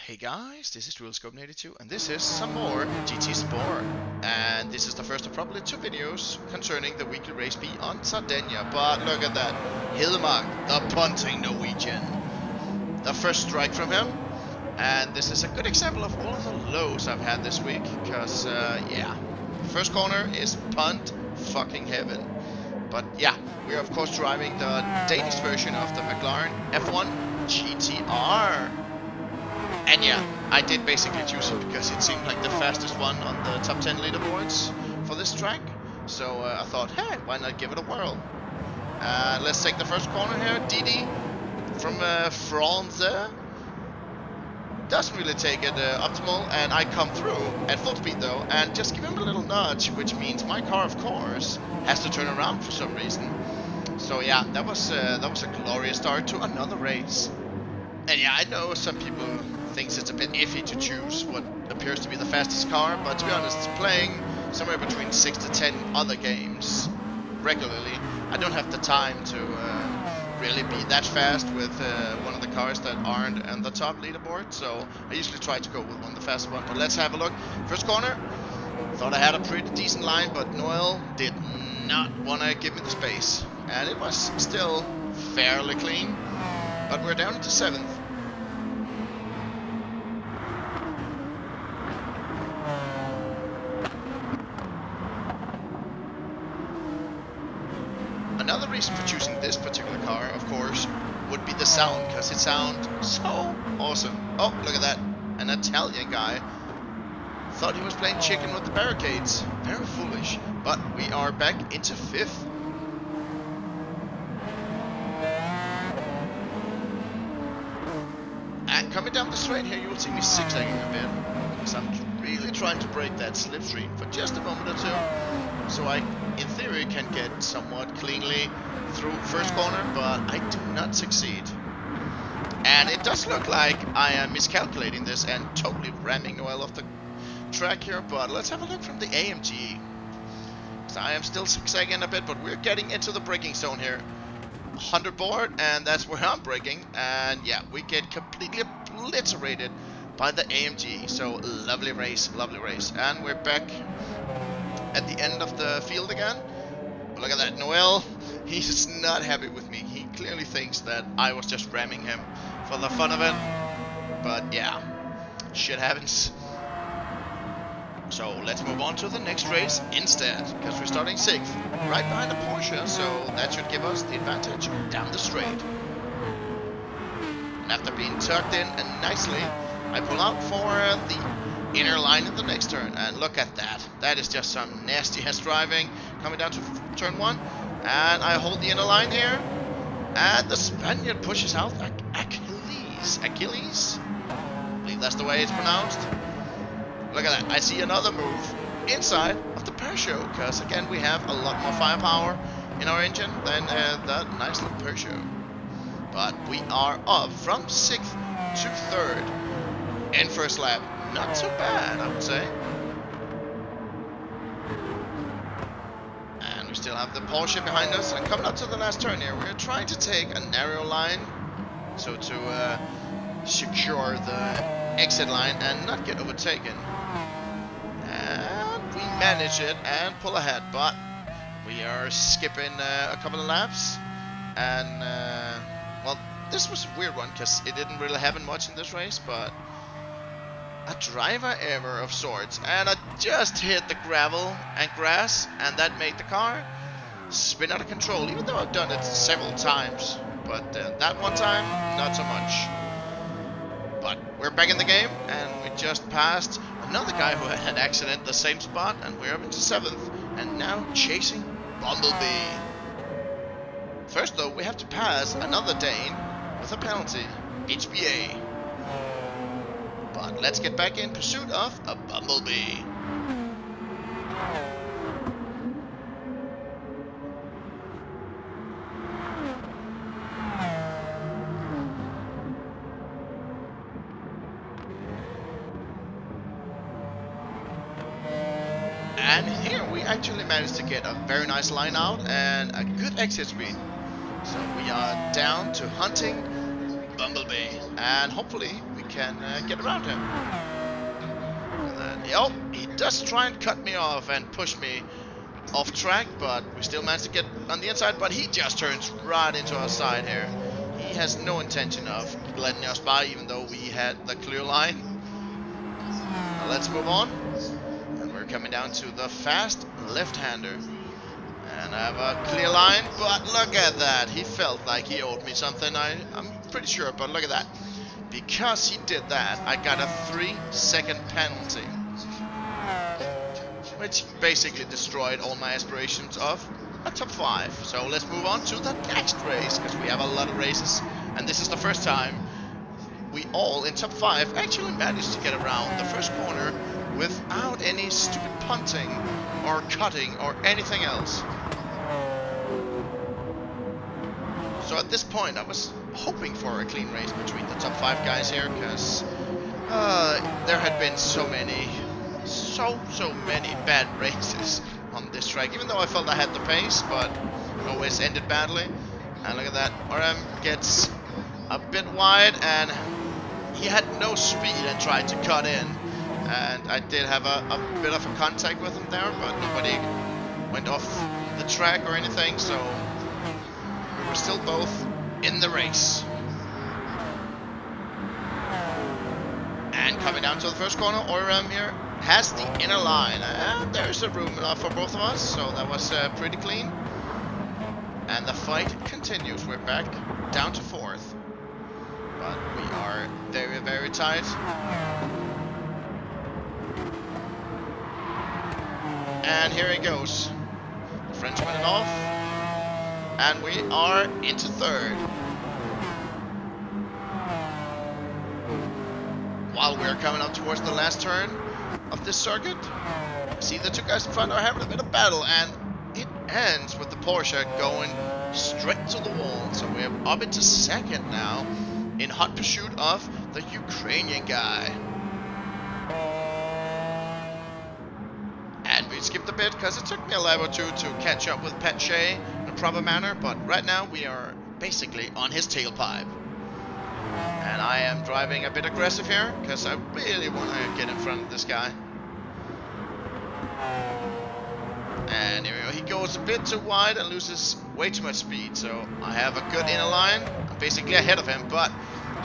Hey guys, this is RealScope82 and this is some more GT Sport. And this is the first of probably 2 videos concerning the weekly race B on Sardinia. But look at that, Hilmark, the punting Norwegian. The first strike from him. And this is a good example of all of the lows I've had this week. Because, yeah, first corner is punt fucking heaven. But yeah, we are of course driving the Danish version of the McLaren F1 GTR. And yeah, I did basically choose it because it seemed like the fastest one on the top 10 leaderboards for this track. So I thought, hey, why not give it a whirl? Let's take the first corner here. Didi from France doesn't really take it optimal, and I come through at full speed though, and just give him a little nudge, which means my car, of course, has to turn around for some reason. So yeah, that was a glorious start to another race. And yeah, I know some people thinks it's a bit iffy to choose what appears to be the fastest car, but to be honest, playing somewhere between 6 to 10 other games regularly, I don't have the time to really be that fast with one of the cars that aren't on the top leaderboard, so I usually try to go with one of the fastest one. But let's have a look. First corner, thought I had a pretty decent line, but Noel did not want to give me the space, and it was still fairly clean, but we're down to 7th. Another reason for choosing this particular car, of course, would be the sound, because it sounds so awesome. Oh, look at that. An Italian guy. Thought he was playing chicken with the barricades. Very foolish. But we are back into 5th. And coming down the straight here, you will see me zigzagging a bit, because I'm really trying to break that slipstream for just a moment or two, so I, in theory, can get somewhat cleanly through first corner, but I do not succeed. And it does look like I am miscalculating this and totally ramming Noel off the track here, but let's have a look from the AMG. So I am still zigzagging a bit, but we're getting into the braking zone here. 100 board, and that's where I'm braking, and yeah, we get completely obliterated by the AMG. So lovely race, and we're back at the end of the field again. Look at that, Noel, he's not happy with me. He clearly thinks that I was just ramming him for the fun of it, but yeah, shit happens. So let's move on to the next race instead, because we're starting 6th, right behind the Porsche, so that should give us the advantage down the straight. And after being tucked in and nicely, I pull out for the inner line in the next turn, and look at that. That is just some nasty ass driving, coming down to turn 1, and I hold the inner line here, and the Spaniard pushes out Achilles, I believe that's the way it's pronounced. Look at that, I see another move inside of the Peugeot, because again we have a lot more firepower in our engine than that nice little Peugeot. But we are up from 6th to 3rd in first lap. Not so bad, I would say. And we still have the Porsche behind us, and coming up to the last turn here, we're trying to take a narrow line, so to secure the exit line and not get overtaken. And we manage it and pull ahead, but we are skipping a couple of laps, and well, this was a weird one because it didn't really happen much in this race, but a driver error of sorts, and I just hit the gravel and grass, and that made the car spin out of control, even though I've done it several times, but that one time, not so much. But we're back in the game, and we just passed another guy who had an accident in the same spot, and we're up into 7th, and now chasing Bumblebee. First though, we have to pass another Dane with a penalty, HBA. But let's get back in pursuit of a Bumblebee. And here we actually managed to get a very nice line out and a good exit speed. So we are down to hunting Bumblebee, and hopefully we can get around him. And then, oh, he does try and cut me off and push me off track, but we still managed to get on the inside, but he just turns right into our side here. He has no intention of letting us by, even though we had the clear line. Now let's move on. And we're coming down to the fast left-hander. And I have a clear line, but look at that. He felt like he owed me something. I'm pretty sure, but look at that. Because he did that, I got a 3-second penalty, which basically destroyed all my aspirations of a top 5. So let's move on to the next race, because we have a lot of races, and this is the first time we all in top 5 actually managed to get around the first corner without any stupid punting or cutting or anything else. So at this point I was hoping for a clean race between the top 5 guys here, because there had been so many bad races on this track, even though I felt I had the pace, but always ended badly. And look at that, RM gets a bit wide, and he had no speed and tried to cut in. And I did have a bit of a contact with him there, but nobody went off the track or anything, so we were still both in the race. And coming down to the first corner, Oram here has the inner line, and there's a room enough for both of us, so that was pretty clean. And the fight continues. We're back down to 4th, but we are very, very tight. And here he goes. The Frenchman is off, and we are into 3rd. While we're coming up towards the last turn of this circuit, see the 2 guys in front are having a bit of battle, and it ends with the Porsche going straight to the wall. So we're up into 2nd now, in hot pursuit of the Ukrainian guy. And we skipped a bit because it took me a lap or 2 to catch up with Pache in a proper manner, but right now we are basically on his tailpipe. And I am driving a bit aggressive here, because I really want to get in front of this guy. And here we go. He goes a bit too wide and loses way too much speed, so I have a good inner line. I'm basically ahead of him, but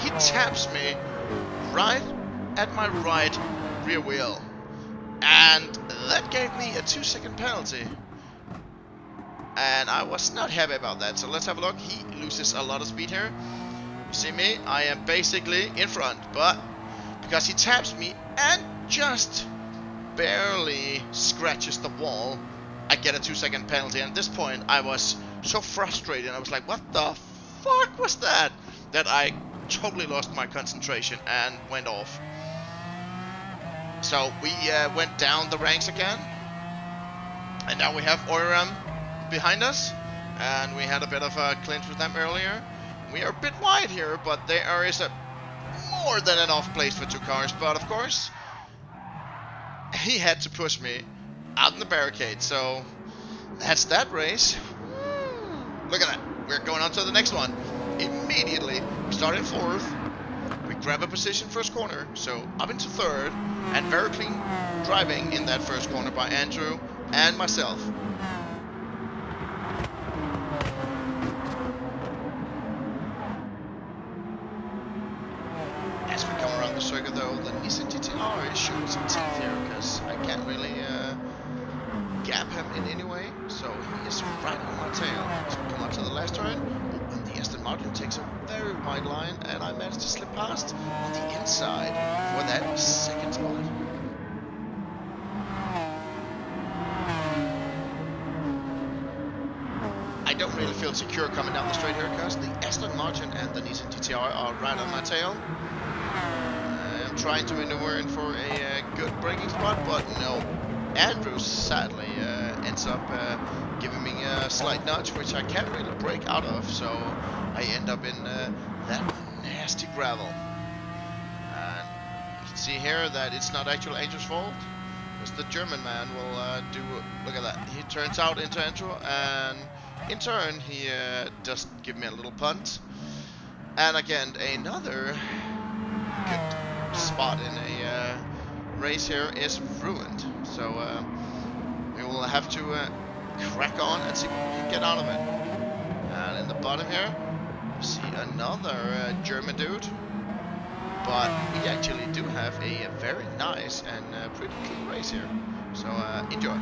he taps me right at my right rear wheel. And that gave me a 2-second penalty. And I was not happy about that, so let's have a look. He loses a lot of speed here. See me, I am basically in front, but because he taps me and just barely scratches the wall, I get a 2-second penalty. And at this point I was so frustrated, I was like, what the fuck was that? That I totally lost my concentration and went off. So we went down the ranks again, and now we have Oram behind us, and we had a bit of a clinch with them earlier. We are a bit wide here, but there is a more than enough place for 2 cars. But of course, he had to push me out in the barricade. So that's that race. Look at that. We're going on to the next one. Immediately, we start in 4th. We grab a position first corner. So up into 3rd. And very clean driving in that first corner by Andrew and myself. As we come around the circuit though, the Nissan GTR is showing some teeth here, because I can't really gap him in any way, so he is right on my tail. So we come up to the last turn, and the Aston Martin takes a very wide line, and I managed to slip past on the inside for that 2nd spot. I don't really feel secure coming down the straight here, because the Aston Martin and the Nissan GTR are right on my tail. I'm trying to maneuver in for a good braking spot, but no. Andrew sadly ends up giving me a slight nudge, which I can't really brake out of, so I end up in that nasty gravel. And you can see here that it's not actually Andrew's fault, because the German man will look at that. He turns out into Andrew, and in turn he just give me a little punt. And again, another good spot in a race here is ruined. So we will have to crack on and see what we can get out of it. And in the bottom here, we see another German dude. But we actually do have a very nice and pretty clean race here. So enjoy.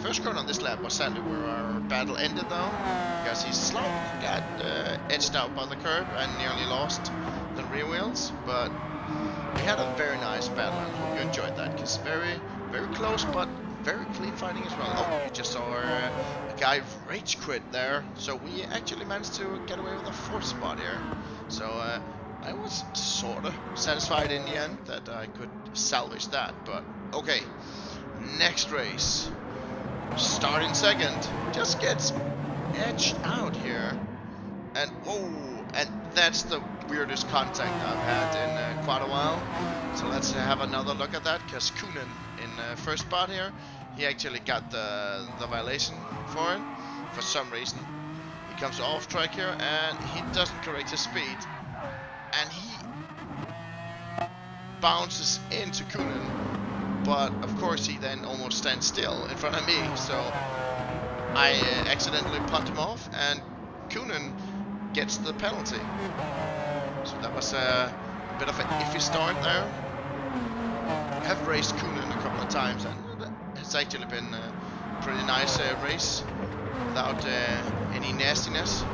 First corner on this lap was sadly where our battle ended though, because he slightly got edged out by the curb and nearly lost the rear wheels, but we had a very nice battle and hope you enjoyed that, because very close but very clean fighting as well. Oh, we just saw a guy rage quit there, so we actually managed to get away with a 4th spot here. So I was sort of satisfied in the end that I could salvage that, but okay, next race. Starting second, just gets edged out here, and whoa, and that's the weirdest contact I've had in quite a while. So let's have another look at that, because Kunin in first spot here, he actually got the violation for it for some reason. He comes off track here and he doesn't correct his speed, and he bounces into Kunin. But of course he then almost stands still in front of me, so I accidentally punt him off and Kunin gets the penalty. So that was a bit of an iffy start there. I have raced Kunin a couple of times and it's actually been a pretty nice race without any nastiness.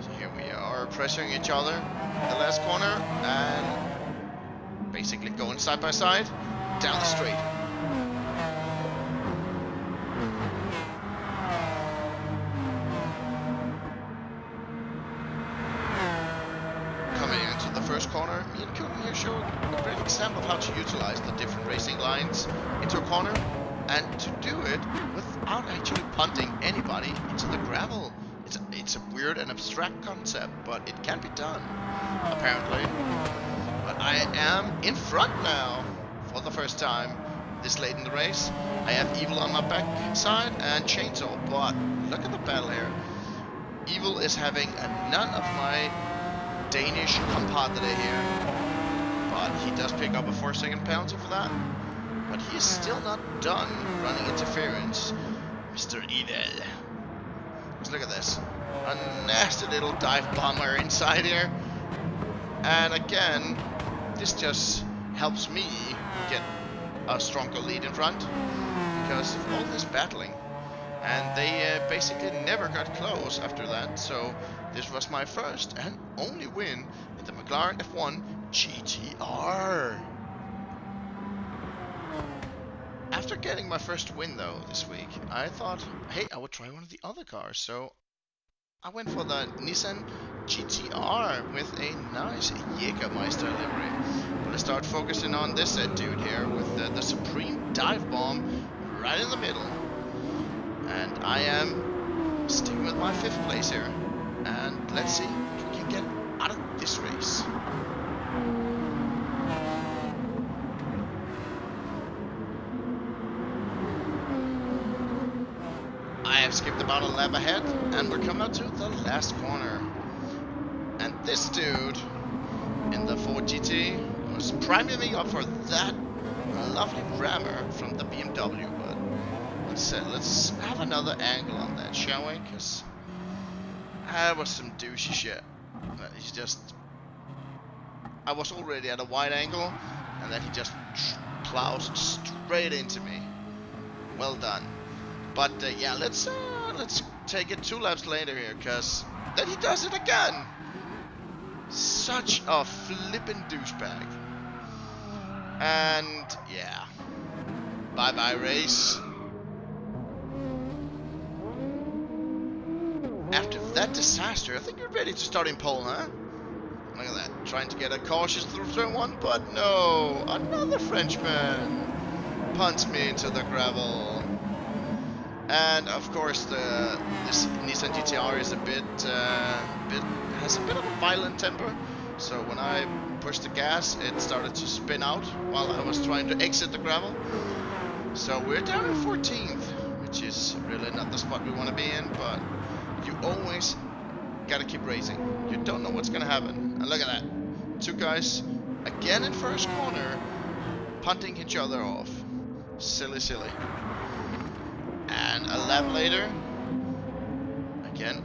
So here we are pressuring each other in the last corner and basically going side by side down the straight. Coming into the first corner, me and Kunin here showed a great example of how to utilize the different racing lines into a corner and to do it without actually punting anybody into the gravel. It's a weird and abstract concept, but it can be done, apparently. But I am in front now. For the first time this late in the race. I have Evil on my back side and Chainsaw, but look at the battle here. Evil is having none of my Danish compadre here, but he does pick up a 4-second penalty for that. But he is still not done running interference, Mr. Evil. Let's look at this. A nasty little dive bomber inside here. And again, this just helps me get a stronger lead in front because of all this battling, and they basically never got close after that, so This was my first and only win in the McLaren F1 GTR. After getting my first win though this week, I thought, hey, I would try one of the other cars. So I went for the Nissan GTR with a nice Jägermeister livery. But let's start focusing on this dude here with the Supreme Dive Bomb right in the middle. And I am sticking with my 5th place here. And let's see what we can get out of this race. I have skipped about a lap ahead, and we're coming up to the last corner. And this dude in the Ford GT was priming me up for that lovely rammer from the BMW. But let's have another angle on that, shall we? Because that was some douchey shit. He's just... I was already at a wide angle, and then he just plowed straight into me. Well done. But yeah, let's take it 2 laps later here, cause then he does it again. Such a flippin' douchebag. And yeah, bye bye race. After that disaster, I think you're ready to start in pole, huh? Look at that, trying to get a cautious through turn 1, but no, another Frenchman punts me into the gravel. And of course, this Nissan GTR is has a bit of a violent temper. So when I pushed the gas, it started to spin out while I was trying to exit the gravel. So we're down in 14th, which is really not the spot we want to be in. But you always gotta keep racing. You don't know what's gonna happen. And look at that, 2 guys again in first corner, punting each other off. Silly, silly. And a lap later, again,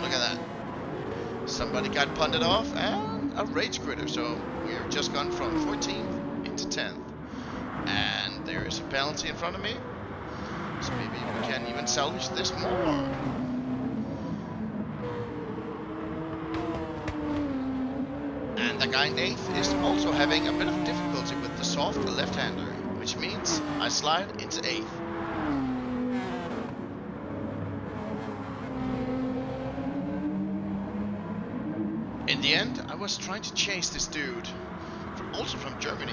look at that. Somebody got punted off and a rage critter. So we're just gone from 14th into 10th. And there is a penalty in front of me. So maybe we can even salvage this more. And the guy in 8th is also having a bit of difficulty with the soft left-hander, which means I slide into 8th. In the end, I was trying to chase this dude, also from Germany,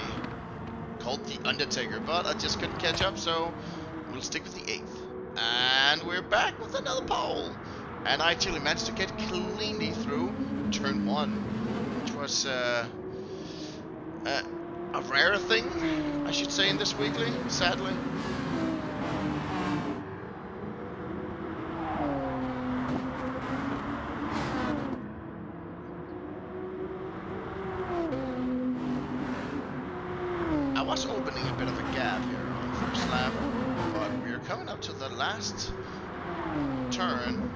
called the Undertaker, but I just couldn't catch up, so we'll stick with the 8th. And we're back with another pole. And I actually managed to get cleanly through turn 1, which was a rare thing, I should say, in this weekly, sadly. I was opening a bit of a gap here on the first lap, but we're coming up to the last turn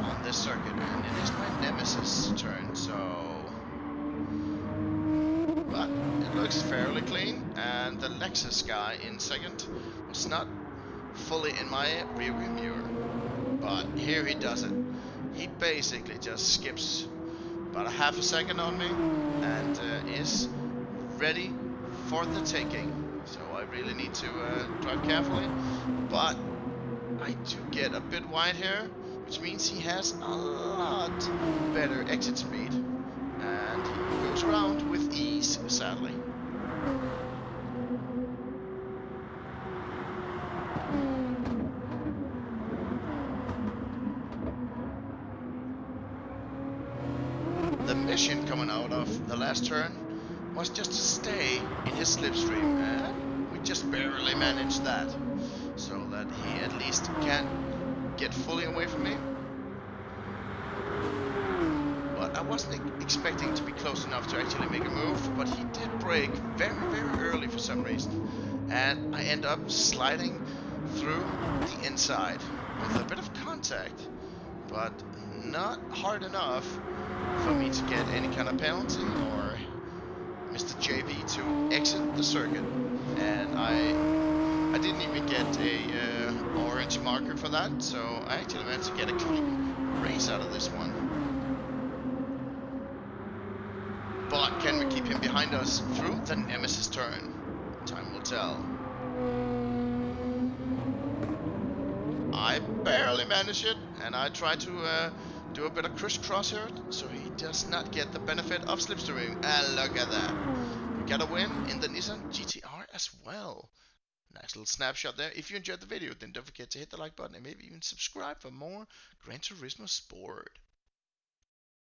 on this circuit, and it is my nemesis turn, so... But it looks fairly clean, and the Lexus guy in 2nd was not fully in my rearview mirror. But here he does it. He basically just skips about a half a second on me, and is ready for the taking. So I really need to drive carefully, but I do get a bit wide here, which means he has a lot better exit speed, and he goes around with ease, sadly. The mission coming out of the last turn was just to stay in his slipstream, and we just barely managed that, so that he at least can get fully away from me. But I wasn't expecting to be close enough to actually make a move, but he did brake very, very early for some reason, and I end up sliding through the inside with a bit of contact, but not hard enough for me to get any kind of penalty or Mr. JV to exit the circuit. And I didn't even get a orange marker for that, so I actually managed to get a clean race out of this one. But can we keep him behind us through the Nemesis turn? Time will tell. I barely manage it, and I try to do a bit of crisscross here, so he does not get the benefit of slipstream. And look at that. We got a win in the Nissan GTR as well. Nice little snapshot there. If you enjoyed the video, then don't forget to hit the like button and maybe even subscribe for more Gran Turismo Sport.